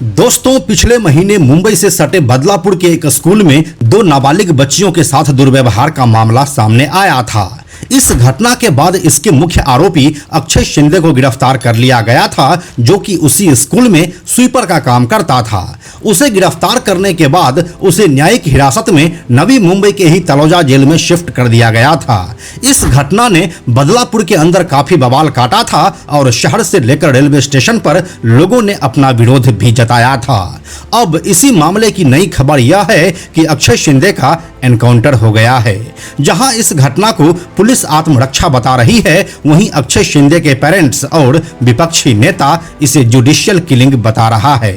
दोस्तों, पिछले महीने मुंबई से सटे बदलापुर के एक स्कूल में दो नाबालिग बच्चियों के साथ दुर्व्यवहार का मामला सामने आया था। इस घटना के बाद इसके मुख्य आरोपी अक्षय शिंदे को गिरफ्तार कर लिया गया था, जो कि उसी स्कूल में स्वीपर का काम करता था। उसे गिरफ्तार करने के बाद उसे न्यायिक हिरासत में नवी मुंबई के ही तलोजा जेल में शिफ्ट कर दिया गया था। इस घटना ने बदलापुर के अंदर काफी बवाल काटा था और शहर से लेकर रेलवे स्टेशन पर लोगों ने अपना विरोध भी जताया था। अब इसी मामले की नई खबर यह है कि अक्षय शिंदे का एनकाउंटर हो गया है। जहां इस घटना को पुलिस आत्मरक्षा बता रही है, वहीं अक्षय शिंदे के पेरेंट्स और विपक्षी नेता इसे जुडिशियल किलिंग बता रहा है।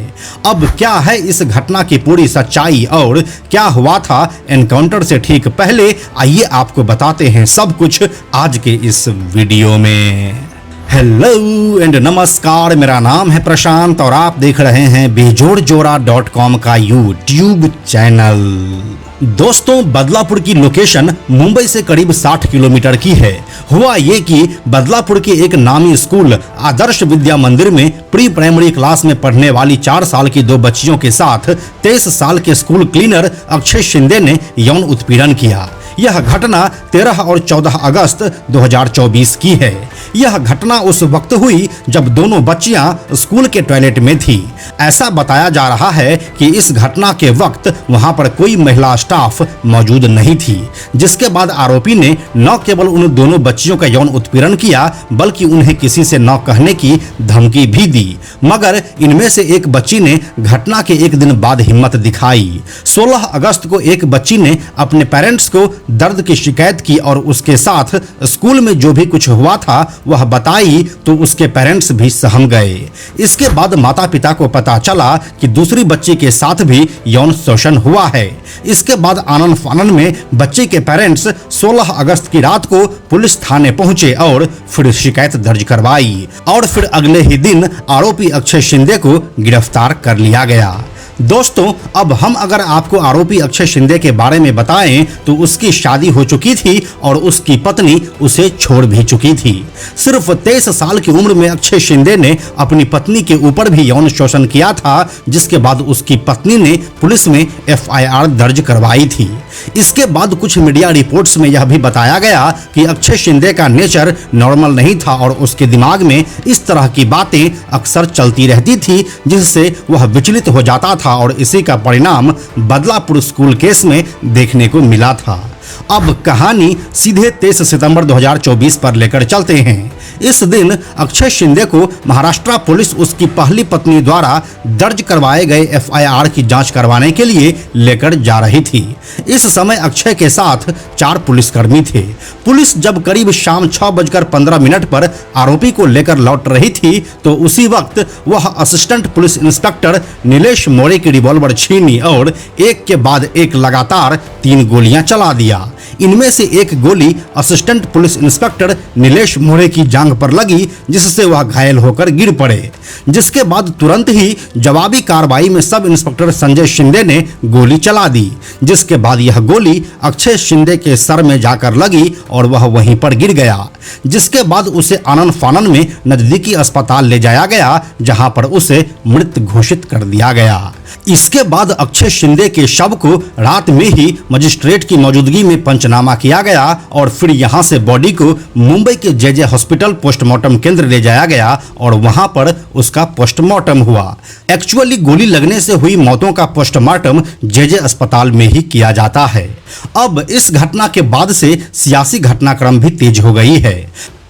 अब क्या है इस घटना की पूरी सच्चाई और क्या हुआ था एनकाउंटर से ठीक पहले, आइए आपको बताते हैं सब कुछ आज के इस वीडियो में। हेलो एंड नमस्कार, मेरा नाम है प्रशांत और आप देख रहे हैं बेजोड़जोड़ा.com का यूट्यूब चैनल। दोस्तों, बदलापुर की लोकेशन मुंबई से करीब 60 किलोमीटर की है। हुआ ये कि बदलापुर के एक नामी स्कूल आदर्श विद्या मंदिर में प्री प्राइमरी क्लास में पढ़ने वाली 4 साल की दो बच्चियों के साथ 23 साल के स्कूल क्लीनर अक्षय शिंदे ने यौन उत्पीड़न किया। यह घटना 13 और 14 अगस्त 2024 की है। यह घटना उस वक्त हुई जब दोनों बच्चियां स्कूल के टॉयलेट में थी। ऐसा बताया जा रहा है कि इस घटना के वक्त वहां पर कोई महिला स्टाफ मौजूद नहीं थी, जिसके बाद आरोपी ने न केवल उन दोनों बच्चियों का यौन उत्पीड़न किया, बल्कि उन्हें किसी से न कहने की धमकी भी दी। मगर इनमें से एक बच्ची ने घटना के एक दिन बाद हिम्मत दिखाई। 16 अगस्त को एक बच्ची ने अपने पेरेंट्स को दर्द की शिकायत की और उसके साथ स्कूल में जो भी कुछ हुआ था वह बताई, तो उसके पेरेंट्स भी सहम गए। इसके बाद माता पिता को पता चला कि दूसरी बच्ची के साथ भी यौन शोषण हुआ है। इसके बाद आनन फानन में बच्चे के पेरेंट्स 16 अगस्त की रात को पुलिस थाने पहुंचे और फिर शिकायत दर्ज करवाई और फिर अगले ही दिन आरोपी अक्षय शिंदे को गिरफ्तार कर लिया गया। दोस्तों, अब हम अगर आपको आरोपी अक्षय शिंदे के बारे में बताएं तो उसकी शादी हो चुकी थी और उसकी पत्नी उसे छोड़ भी चुकी थी। सिर्फ 23 साल की उम्र में अक्षय शिंदे ने अपनी पत्नी के ऊपर भी यौन शोषण किया था, जिसके बाद उसकी पत्नी ने पुलिस में FIR दर्ज करवाई थी। इसके बाद कुछ मीडिया रिपोर्ट्स में यह भी बताया गया कि अक्षय शिंदे का नेचर नॉर्मल नहीं था और उसके दिमाग में इस तरह की बातें अक्सर चलती रहती थी, जिससे वह विचलित हो जाता था और इसी का परिणाम बदलापुर स्कूल केस में देखने को मिला था। अब कहानी सीधे 23 सितंबर 2024 पर लेकर चलते हैं। इस दिन अक्षय शिंदे को महाराष्ट्र पुलिस उसकी पहली पत्नी द्वारा दर्ज करवाए गए FIR की जांच करवाने के लिए लेकर जा रही थी। इस समय अक्षय के साथ 4 पुलिसकर्मी थे। पुलिस जब करीब शाम 6:15 पर आरोपी को लेकर लौट रही थी, तो उसी वक्त वह असिस्टेंट पुलिस इंस्पेक्टर नीलेश मोरे की रिवॉल्वर छीनी और एक के बाद एक लगातार 3 गोलियां चला दिया। इनमें से एक गोली असिस्टेंट पुलिस इंस्पेक्टर नीलेश मोरे की जांघ पर लगी, जिससे वह घायल होकर गिर पड़े। जिसके बाद तुरंत ही जवाबी कार्रवाई में सब इंस्पेक्टर संजय शिंदे ने गोली चला दी, जिसके बाद यह गोली अक्षय शिंदे के सर में जाकर लगी और वह वहीं पर गिर गया। जिसके बाद उसे आनन फानन में नजदीकी अस्पताल ले जाया गया, जहां पर उसे मृत घोषित कर दिया गया। इसके बाद अक्षय शिंदे के शव को रात में ही मजिस्ट्रेट की मौजूदगी में पंचनामा किया गया और फिर यहां से बॉडी को मुंबई के JJ हॉस्पिटल पोस्टमार्टम केंद्र ले जाया गया और वहां पर उसका पोस्टमार्टम हुआ। एक्चुअली गोली लगने से हुई मौतों का पोस्टमार्टम JJ अस्पताल में ही किया जाता है। अब इस घटना के बाद से सियासी घटनाक्रम भी तेज हो गई है।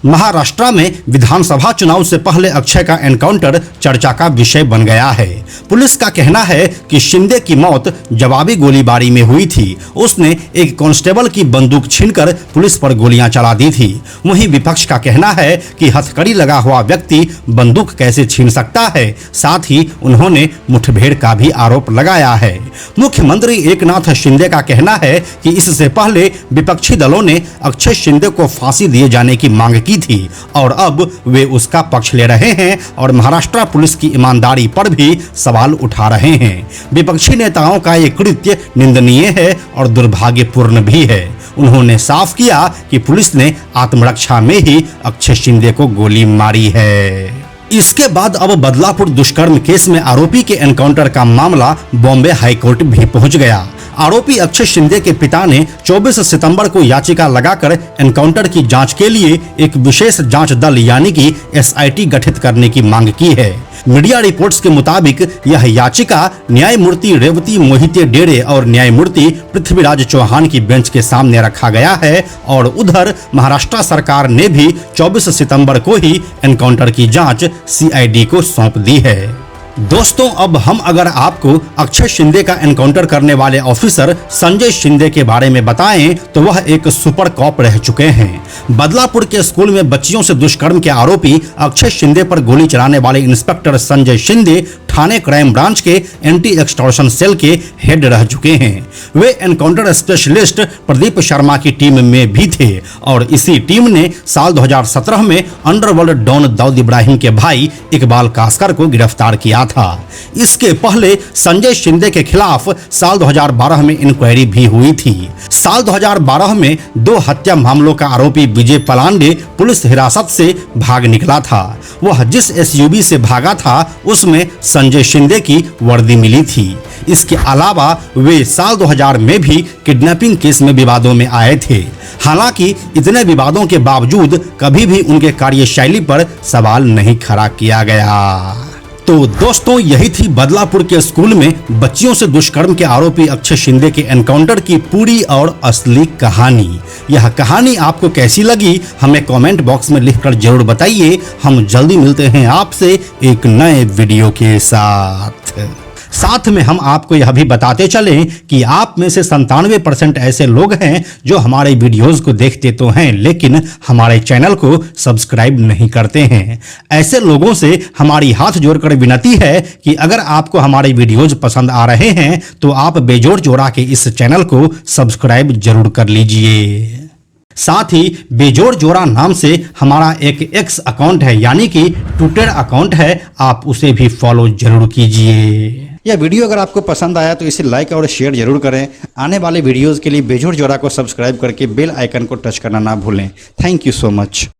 महाराष्ट्र में विधानसभा चुनाव से पहले अक्षय का एनकाउंटर चर्चा का विषय बन गया है। पुलिस का कहना है कि शिंदे की मौत जवाबी गोलीबारी में हुई थी। उसने एक कांस्टेबल की बंदूक छीनकर पुलिस पर गोलियां चला दी थी। वहीं विपक्ष का कहना है कि हथकड़ी लगा हुआ व्यक्ति बंदूक कैसे छीन सकता है। साथ ही उन्होंने मुठभेड़ का भी आरोप लगाया है। मुख्यमंत्री एकनाथ शिंदे का कहना है कि इससे पहले विपक्षी दलों ने अक्षय शिंदे को फांसी दिए जाने की मांग की थी और अब वे उसका पक्ष ले रहे हैं और महाराष्ट्र पुलिस की ईमानदारी पर भी सवाल उठा रहे हैं। विपक्षी नेताओं का ये कृत्य निंदनीय है और दुर्भाग्यपूर्ण भी है। उन्होंने साफ किया कि पुलिस ने आत्मरक्षा में ही अक्षय शिंदे को गोली मारी है। इसके बाद अब बदलापुर दुष्कर्म केस में आरोपी के एनकाउंटर का मामला बॉम्बे हाईकोर्ट भी पहुंच गया। आरोपी अक्षय शिंदे के पिता ने 24 सितंबर को याचिका लगाकर एनकाउंटर की जांच के लिए एक विशेष जांच दल यानी कि एसआईटी गठित करने की मांग की है। मीडिया रिपोर्ट्स के मुताबिक यह याचिका न्यायमूर्ति रेवती मोहिते डेरे और न्यायमूर्ति पृथ्वीराज चौहान की बेंच के सामने रखा गया है और उधर महाराष्ट्र सरकार ने भी 24 सितंबर को ही एनकाउंटर की जांच सीआईडी को सौंप दी है। दोस्तों, अब हम अगर आपको अक्षय शिंदे का एनकाउंटर करने वाले ऑफिसर संजय शिंदे के बारे में बताएं तो वह एक सुपर कॉप रह चुके हैं। बदलापुर के स्कूल में बच्चियों से दुष्कर्म के आरोपी अक्षय शिंदे पर गोली चलाने वाले इंस्पेक्टर संजय शिंदे थाने क्राइम ब्रांच के एंटी एक्सटॉर्शन सेल के हेड रह चुके हैं। वे एनकाउंटर स्पेशलिस्ट प्रदीप शर्मा की टीम में भी थे और इसी टीम ने साल 2017 में अंडरवर्ल्ड डॉन दाऊद इब्राहिम के भाई इकबाल कासकर को गिरफ्तार किया था। इसके पहले संजय शिंदे के खिलाफ साल 2012 में इंक्वायरी भी हुई थी। साल 2012 में 2 हत्या मामलों का आरोपी विजय पलांडे पुलिस हिरासत से भाग निकला था। वह जिस एसयूवी से भागा था उसमें संजय शिंदे की वर्दी मिली थी। इसके अलावा वे साल 2000 में भी किडनैपिंग केस में विवादों में आए थे। हालांकि इतने विवादों के बावजूद कभी भी उनके कार्यशैली पर सवाल नहीं खड़ा किया गया। तो दोस्तों, यही थी बदलापुर के स्कूल में बच्चियों से दुष्कर्म के आरोपी अक्षय शिंदे के एनकाउंटर की पूरी और असली कहानी। यह कहानी आपको कैसी लगी हमें कमेंट बॉक्स में लिखकर जरूर बताइए। हम जल्दी मिलते हैं आपसे एक नए वीडियो के साथ में हम आपको यह भी बताते चलें कि आप में से 97% ऐसे लोग हैं जो हमारे वीडियोस को देखते तो हैं लेकिन हमारे चैनल को सब्सक्राइब नहीं करते हैं। ऐसे लोगों से हमारी हाथ जोड़कर विनती है कि अगर आपको हमारे वीडियोस पसंद आ रहे हैं तो आप बेजोड़ जोड़ा के इस चैनल को सब्सक्राइब जरूर कर लीजिए। साथ ही बेजोड़ जोड़ा नाम से हमारा एक एक्स अकाउंट है यानी कि ट्विटर अकाउंट है, आप उसे भी फॉलो जरूर कीजिए। यह वीडियो अगर आपको पसंद आया तो इसे लाइक और शेयर जरूर करें। आने वाले वीडियोस के लिए बेजोड़ जोड़ा को सब्सक्राइब करके बेल आइकन को टच करना ना भूलें। Thank you so much.